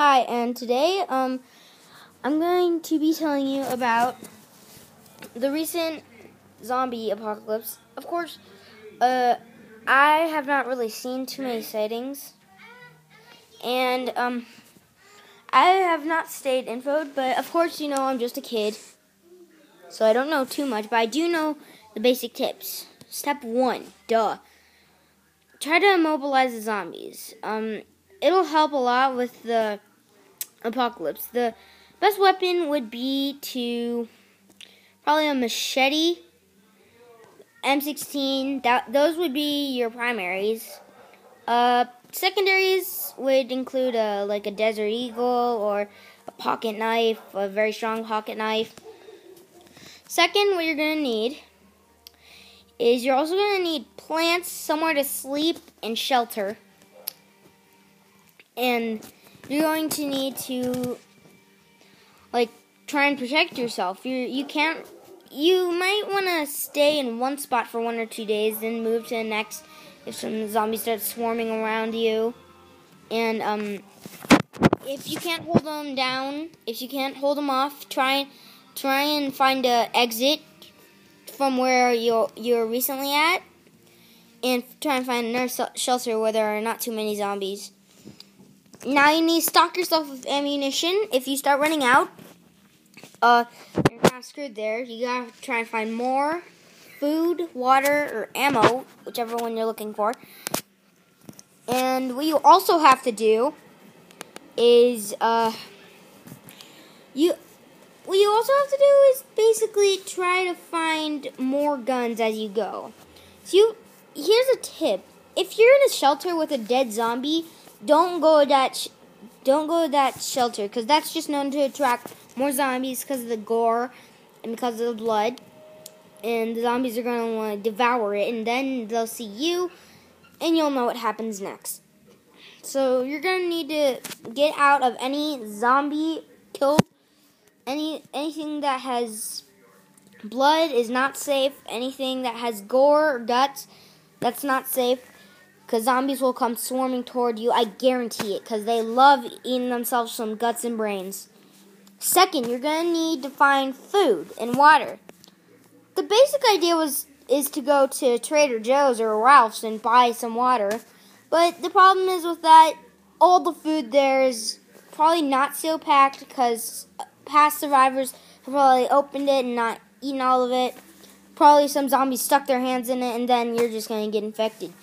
Hi, and today I'm going to be telling you about the recent zombie apocalypse. Of course, I have not really seen too many sightings, and I have not stayed infoed, but of course, I'm just a kid, so I don't know too much, but I do know the basic tips. Step 1, try to immobilize the zombies. It'll help a lot with the apocalypse. The best weapon would be probably a machete, M16. Those would be your primaries. Secondaries would include like a Desert Eagle or a pocket knife, a very strong pocket knife. Second, what you're going to need is you're also going to need plants, somewhere to sleep, and shelter. And you're going to need to try and protect yourself. You might want to stay in one spot for 1 or 2 days, then move to the next if some zombies start swarming around you. And if you can't hold them down, if you can't hold them off, try and find an exit from where you're recently at, and try and find another shelter where there are not too many zombies. Now you need to stock yourself with ammunition. If you start running out, you're kind of screwed there. You gotta try and find more food, water, or ammo, whichever one you're looking for. And what you also have to do is, basically try to find more guns as you go. So here's a tip: if you're in a shelter with a dead zombie, don't go to that shelter, because that's just known to attract more zombies because of the gore and because of the blood. And the zombies are going to want to devour it, and then they'll see you, and you'll know what happens next. So you're going to need to get out of any zombie killed. Anything that has blood is not safe. Anything that has gore or guts, that's not safe, because zombies will come swarming toward you. I guarantee it, because they love eating themselves some guts and brains. Second, you're going to need to find food and water. The basic idea is to go to Trader Joe's or Ralph's and buy some water. But the problem is with that, all the food there is probably not seal packed, because past survivors have probably opened it and not eaten all of it. Probably some zombies stuck their hands in it, and then you're just going to get infected.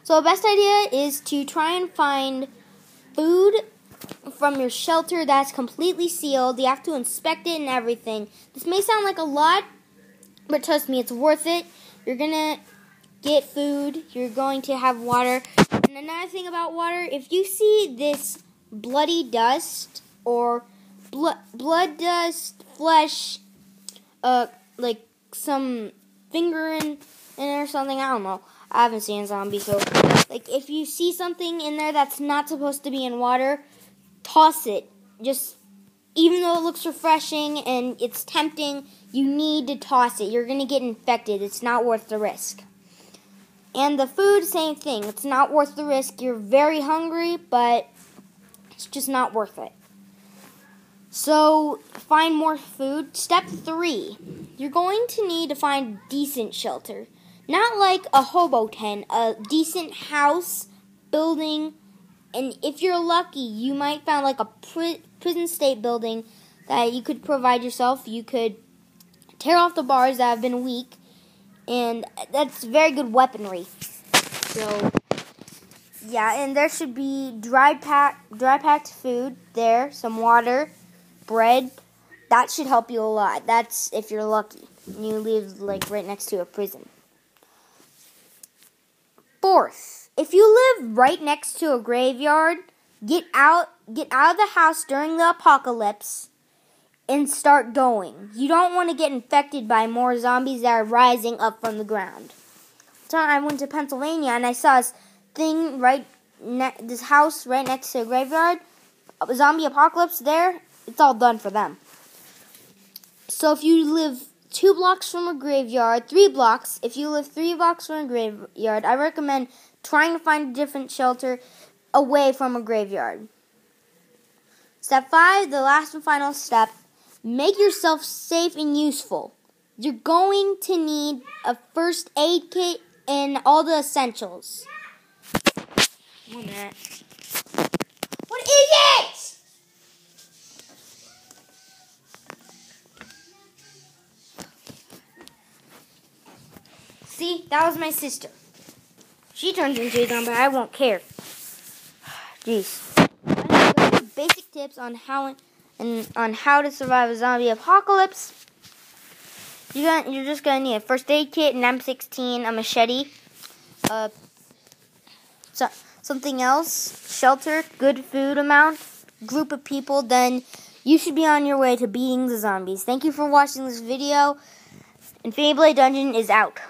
So the best idea is to try and find food from your shelter that's completely sealed. You have to inspect it and everything. This may sound like a lot, but trust me, it's worth it. You're going to get food. You're going to have water. And another thing about water, if you see this bloody dust or blood dust, flesh, like some finger in it or something, I don't know. I haven't seen a zombie, so if you see something in there that's not supposed to be in water, toss it. Just, even though it looks refreshing and it's tempting, you need to toss it. You're going to get infected. It's not worth the risk. And the food, same thing. It's not worth the risk. You're very hungry, but it's just not worth it. So, find more food. Step 3, you're going to need to find decent shelter. Not like a hobo tent, a decent house, building, and if you're lucky, you might find like a prison state building that you could provide yourself. You could tear off the bars that have been weak, and that's very good weaponry. So, yeah, and there should be dry packed food there, some water, bread. That should help you a lot. That's if you're lucky. You live right next to a prison. Fourth, if you live right next to a graveyard, get out of the house during the apocalypse and start going. You don't want to get infected by more zombies that are rising up from the ground. So I went to Pennsylvania and I saw this thing this house right next to a graveyard. A zombie apocalypse there, it's all done for them. So if you live 2 blocks from a graveyard, 3 blocks. If you live 3 blocks from a graveyard, I recommend trying to find a different shelter away from a graveyard. Step 5, the last and final step. Make yourself safe and useful. You're going to need a first aid kit and all the essentials. 1 minute. What is it? See, that was my sister. She turns into a zombie, but I won't care. Jeez. Basic tips on how to survive a zombie apocalypse. You're just gonna need a first aid kit, an M16, a machete, something else, shelter, good food amount, group of people. Then you should be on your way to beating the zombies. Thank you for watching this video. Infinity Blade Dungeon is out.